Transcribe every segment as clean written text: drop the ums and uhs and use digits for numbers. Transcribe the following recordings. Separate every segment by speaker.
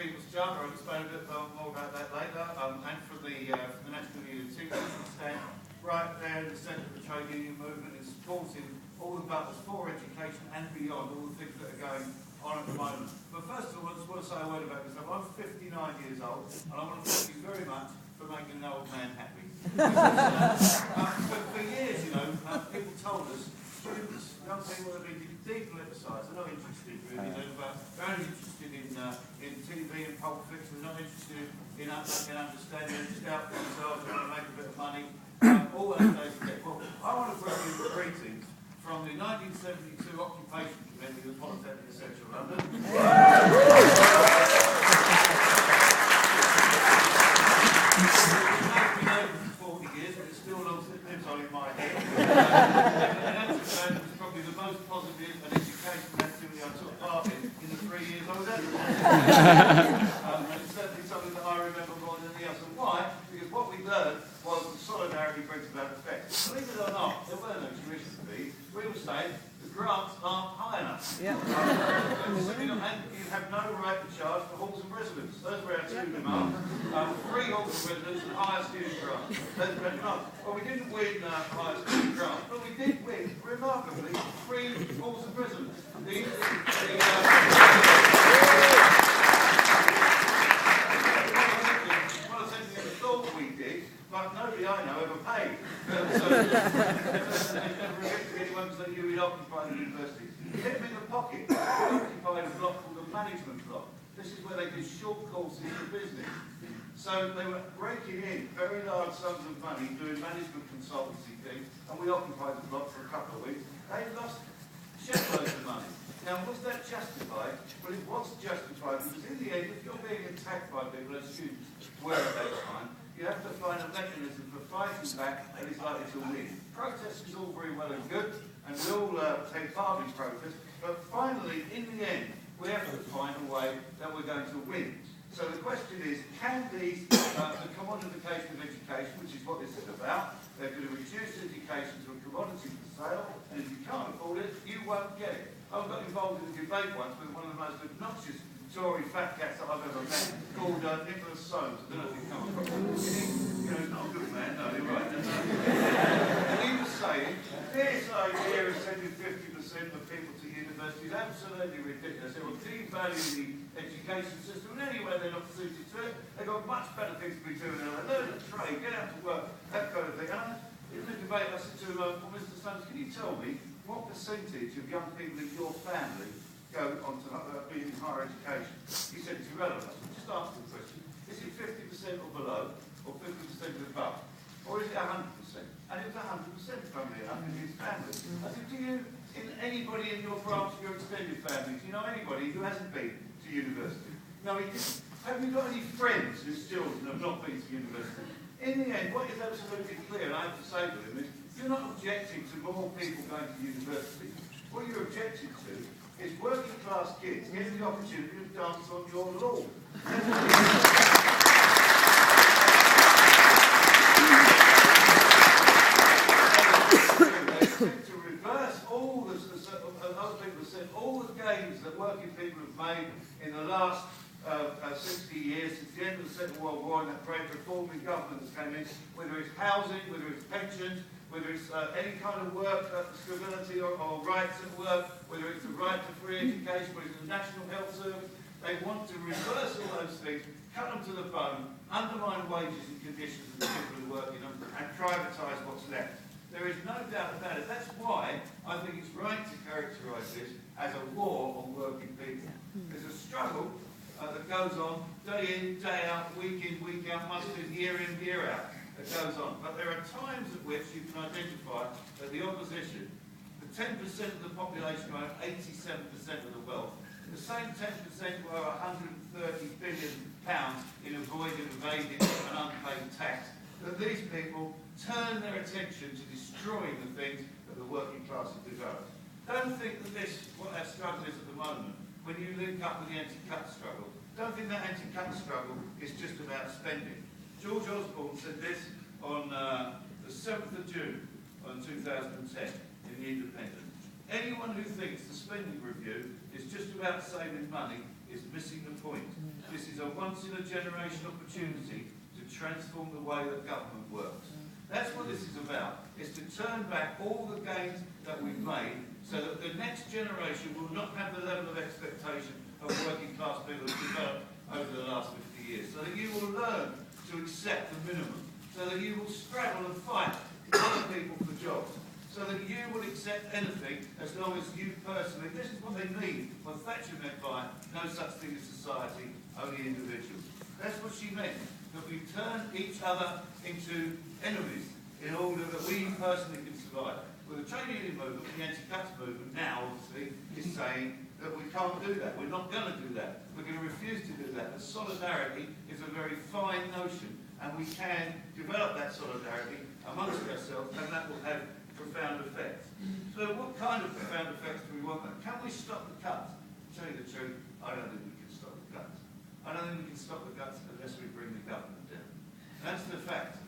Speaker 1: People's Charter, I'll explain a bit more about that later, and from the National Union Teachers stand right there in the centre of the trade union movement is supporting all the battles for education and beyond, all the things that are going on at the moment. But first of all, I just want to say a word about myself. I'm 59 years old, and I want to thank you very much for making an old man happy. For years, you know, people told us, students, young people have been depoliticised, they're not interested really, they're only interested in TV and Pulp Fiction, they're not interested in understanding, they're just out for themselves, they want to make a bit of money. All those days ago. Well, I want to bring you greetings from the 1972 Occupation Committee of the Polytechnic of Central London. It's been open for 40 years, but it still lives on in my head. And as was probably the most positive and educational activity I took part in the 3 years I was at it. And it's certainly something that I remember more than anything else. And why? Because what we learned was that solidarity brings about effect. Believe it or not, there were no tuition fees. We were saying the grants aren't high enough. Yeah. You have no right to charge for halls and residents. Those were our two demands. Free halls and residents and higher student grants. Those were our demands. Well, we didn't win higher student grants, but we did win, remarkably, free halls and residents. But nobody I know ever paid. So, never rejected anyone that you would occupy the university. Hit them in the pocket. We occupied a block called the management block. This is where they did short courses for business. So they were breaking in very large sums of money doing management consultancy things, and we occupied the block for a couple of weeks. They lost shitloads of money. Now, was that justified? Well, it was justified because in the end, if you're being attacked by people as students were at that time, you have to find a mechanism for fighting back that is likely to win. Protest is all very well and good, and we all take part in protest, but finally, in the end, we have to find a way that we're going to win. So the question is, can the commodification of education, which is what this is about, they're going to reduce education to a commodity for sale, and if you can't afford it, you won't get it. I got involved in a debate once with one of the most obnoxious Tory fat cats that I've ever met, called Nicholas Soames. I don't know if you've come across him. You know, he's not a good man, no, you're right. And he was saying, this idea of sending 50% of people to university is absolutely ridiculous. It will devalue the education system, and anyway they're not suited to it. They've got much better things to be doing. They'll learn to trade, get out to work, that kind of thing. And in the debate, I said to Mr. Soames, can you tell me what percentage of young people in your family go on to being in higher education? He said it's irrelevant. I said, just answer the question. Is it 50% or below, or 50% above? Or is it 100%? And it was 100% from me, in his family. I said, do you, in anybody in your branch of your extended family, do you know anybody who hasn't been to university? No, he didn't. Have you got any friends whose children have not been to university? In the end, what is absolutely clear, and I have to say to him, is you're not objecting to more people going to university. What you're objecting to is working class kids getting the opportunity to dance on your lawn. To reverse all the other people have said, all the gains that working people have made in the last 60 years since the end of the Second World War and that great reform in government that came in, whether it's housing, whether it's pensions, whether it's any kind of work, stability or rights at work, whether it's the right to free education, whether it's the National Health Service, they want to reverse all those things, cut them to the bone, undermine wages and conditions of the people who work in them, and privatise what's left. There is no doubt about it. That's why I think it's right to characterise this as a war on working people. There's a struggle that goes on day in, day out, week in, week out, month in, year out. That goes on. But there are times at which you can identify that the opposition, the 10% of the population who own 87% of the wealth, the same 10% who owe £130 billion in avoiding, evading and unpaid tax, that these people turn their attention to destroying the things that the working class have developed. Don't think that what our struggle is at the moment, when you link up with the anti-cut struggle, don't think that anti-cut struggle is just about spending. George Osborne said this on the 7th of June on 2010 in The Independent. Anyone who thinks the spending review is just about saving money is missing the point. This is a once-in-a-generation opportunity to transform the way that government works. That's what this is about, is to turn back all the gains that we've made so that the next generation will not have the level of expectation of working class people that developed over the last 50 years. So that you will learn to accept the minimum. So that you will scrabble and fight other people for jobs. So that you will accept anything as long as you personally, this is what they mean when Thatcher meant by no such thing as society, only individuals. That's what she meant, that we turn each other into enemies in order that we personally can survive. Well, the trade union movement, the anti-cuts movement now, obviously, is saying that we can't do that. We're not going to do that. We're going to refuse to do that. But solidarity is a very fine notion, and we can develop that solidarity amongst ourselves, and that will have profound effects. So what kind of profound effects do we want? Can we stop the cuts? To tell you the truth, I don't think we can stop the cuts. I don't think we can stop the cuts unless we bring the government down. That's the fact.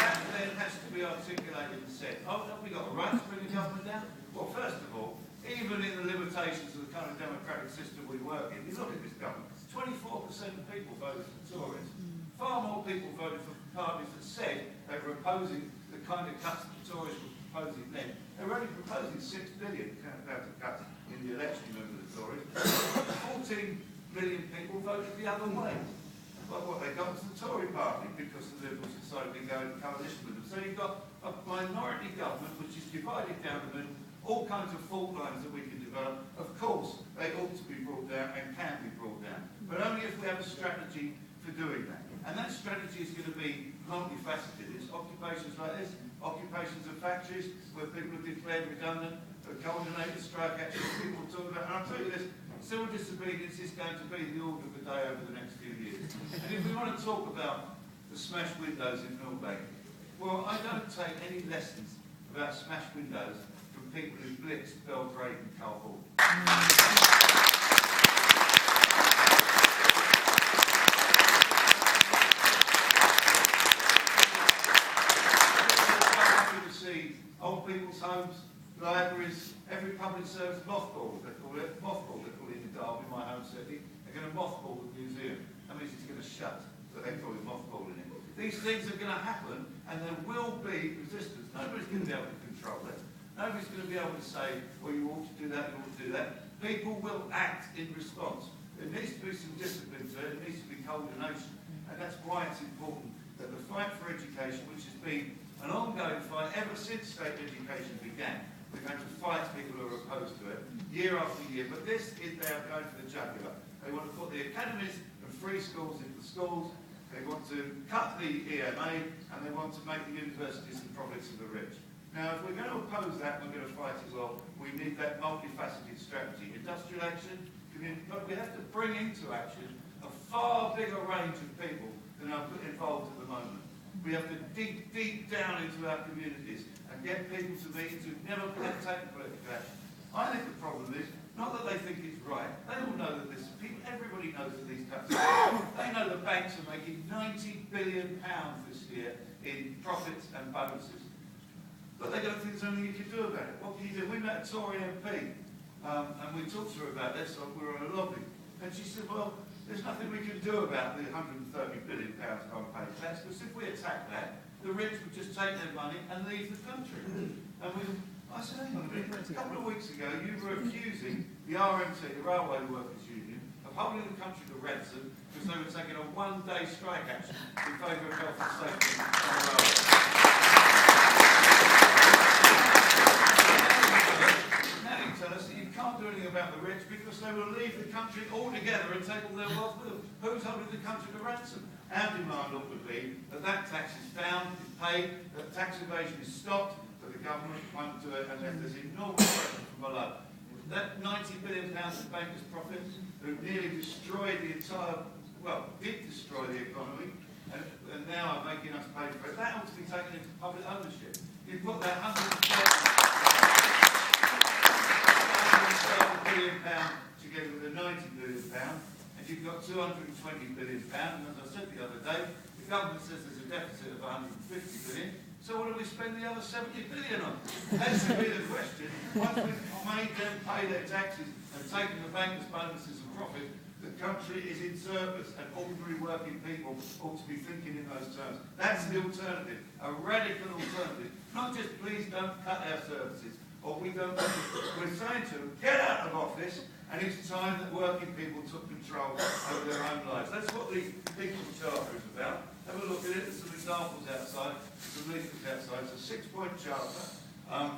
Speaker 1: That then has to be articulated and said, oh, have we got a right to bring the government down? Well, first of all, even in the limitations of the kind of democratic system we work in, you look at this government, 24% of people voted for Tories. Far more people voted for parties that said they were opposing the kind of cuts that the Tories were proposing then. They were only proposing 6 billion pounds of cuts in the election, remember the Tories. 14 million people voted the other way. Well, what they got was the Tory party because the Liberals decided to go in coalition with them. So you've got a minority government which is divided down the middle, all kinds of fault lines that we can develop. Of course, they ought to be brought down and can be brought down, but only if we have a strategy for doing that. And that strategy is going to be multifaceted. It's occupations like this, occupations of factories where people are declared redundant, coordinated strike actions, people talk about. And I'll tell you this, civil disobedience is going to be the order of the day over the next few years. And if we want to talk about the smashed windows in Millbank, well, I don't take any lessons about smashed windows from people who blitzed Belgrade and Kabul. See old people's homes, libraries, every public service mothballed, they call it, mothballed, they call it in Derby, my home city. They're going to mothball the museum. That means it's going to shut, so they call it mothballing it. These things are going to happen, and there will be resistance. Nobody's going to be able to control it. Nobody's going to be able to say, well, you ought to do that, you ought to do that. People will act in response. There needs to be some discipline to it, there needs to be coordination. And that's why it's important that the fight for education, which has been an ongoing fight ever since state education began. We're going to fight people who are opposed to it, year after year. But this is, they are going for the jugular. They want to put the academies and free schools into the schools. They want to cut the EMA, and they want to make the universities the profits of the rich. Now, if we're going to oppose that, we're going to fight it well. We need that multifaceted strategy. Industrial action, community, but we have to bring into action a far bigger range of people than are involved at the moment. We have to dig deep down into our communities and get people to meetings who've never taken political action. I think the problem is not that they think it's right. They all know that this. Everybody knows that these cuts are right. They know the banks are making £90 billion this year in profits and bonuses. But they don't think there's anything you can do about it. What can you do? We met a Tory MP and we talked to her about this. So we were on a lobby, and she said, "Well, there's nothing we can do about the £130 billion unpaid tax, because if we attack that, the rich would just take their money and leave the country." And I said, hang on a minute, a couple of weeks ago you were accusing the RMT, the Railway Workers Union, of holding the country to ransom because they were taking a one-day strike action in favour of health and safety on the railway. Now you tell us that you can't do anything about the rich because they will leave the country altogether and take all their wealth with them. Who's holding the country to ransom? Our demand would be that that tax is found, is paid, that tax evasion is stopped, that the government won't do it unless there's enormous pressure from below. That £90 billion of bankers' profits that nearly destroyed the entire, well, did destroy the economy, and now are making us pay for it, that ought to be taken into public ownership. You put that £130 billion together with the £90 billion, and you've got £220 billion, and as I said the other day, the government says there's a deficit of £150 billion, So what do we spend the other 70 billion on? That should be the question. Once we've made them pay their taxes and taken the bankers' bonuses and profit, the country is in surplus, and ordinary working people ought to be thinking in those terms. That's the alternative, a radical alternative. Not just please don't cut our services, or we don't. We're saying to them, get out of office, and it's time that working people took control over their own lives. That's what the People's Charter is about. Have a look at it. There's some examples outside, some leaflets outside. It's a 6-point charter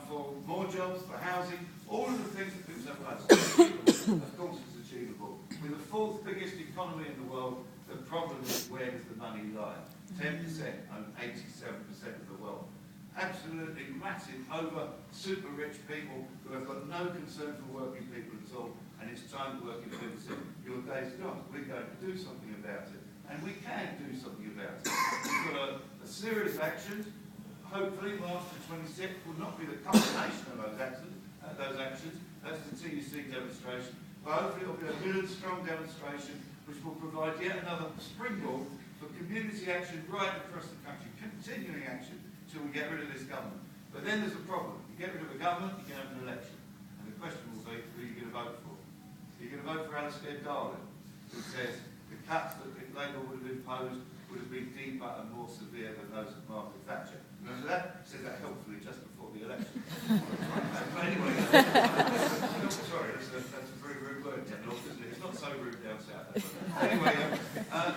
Speaker 1: for more jobs, for housing, all of the things that people have done. Of course it's achievable. We're the 4th biggest economy in the world. The problem is, where does the money lie? 10% and 87% of the wealth. Absolutely massive, over super rich people who have got no concern for working people at all, and it's time the working people say, your day's gone, we're going to do something about it, and we can do something about it. We've got a series of actions. Hopefully March the 26th will not be the culmination of those actions, that's the TUC demonstration, but hopefully it will be a good, strong demonstration which will provide yet another springboard for community action right across the country, continuing action, till we get rid of this government. But then there's a problem. You get rid of a government, you can have an election. And the question will be, who are you going to vote for? You're going to vote for Alistair Darling, who says the cuts that Labour would have imposed would have been deeper and more severe than those of Margaret Thatcher. Remember that? He said that helpfully just before the election. But anyway, sorry, that's a very rude word, isn't it? It's not so rude down south. Anyway,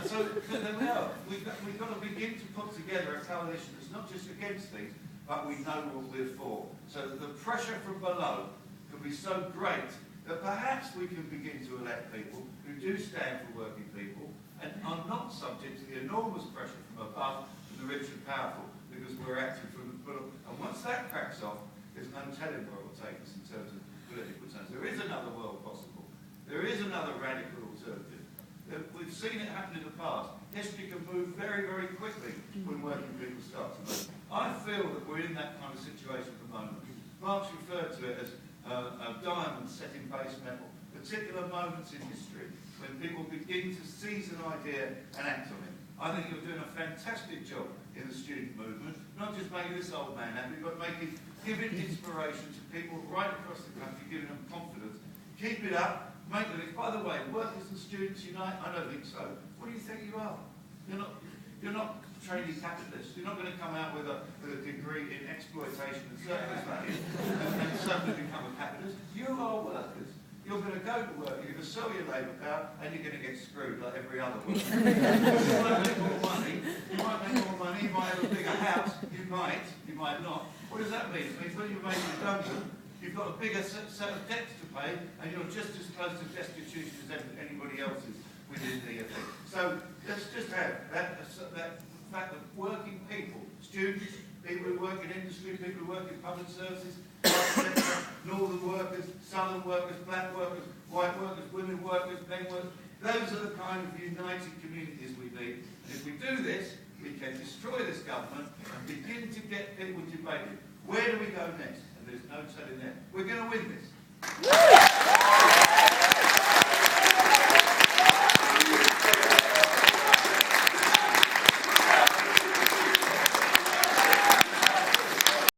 Speaker 1: so there we are. We've got to begin to put together a coalition that's not just against these, but we know what we're for. So that the pressure from below can be so great that perhaps we can begin to elect people who do stand for working people and are not subject to the enormous pressure from above from the rich and powerful, because we're acting from the middle. And once that cracks off, there's no telling where it will take us in terms of political terms. There is another world possible. There is another radical alternative. We've seen it happen in the past. History can move very, very quickly when working people start to move. I feel that we're in that kind of situation at the moment. Marx referred to it as a diamond set in base metal. Particular moments in history when people begin to seize an idea and act on it. I think you're doing a fantastic job in the student movement, not just making this old man happy, but giving inspiration to people right across the country, giving them confidence. Keep it up. Make them. By the way, workers and students unite? I don't think so. What do you think you are? You're not trading capitalists. You're not going to come out with a degree in exploitation and surplus value and suddenly become a capitalist. You are workers. You're going to go to work, you're going to sell your labour power, and you're going to get screwed like every other worker. You might make more money, you might have a bigger house, you might not. What does that mean? It means when you're made redundant, you've got a bigger set of debts to pay, and you're just as close to destitution as anybody else is within the thing. So let's just have that fact that working people, students, people who work in industry, people who work in public services, northern workers, southern workers, black workers, white workers, women workers, men workers, those are the kind of united communities we need. And if we do this, we can destroy this government and begin to get people debating. Where do we go next? And there's no telling there. We're going to win this.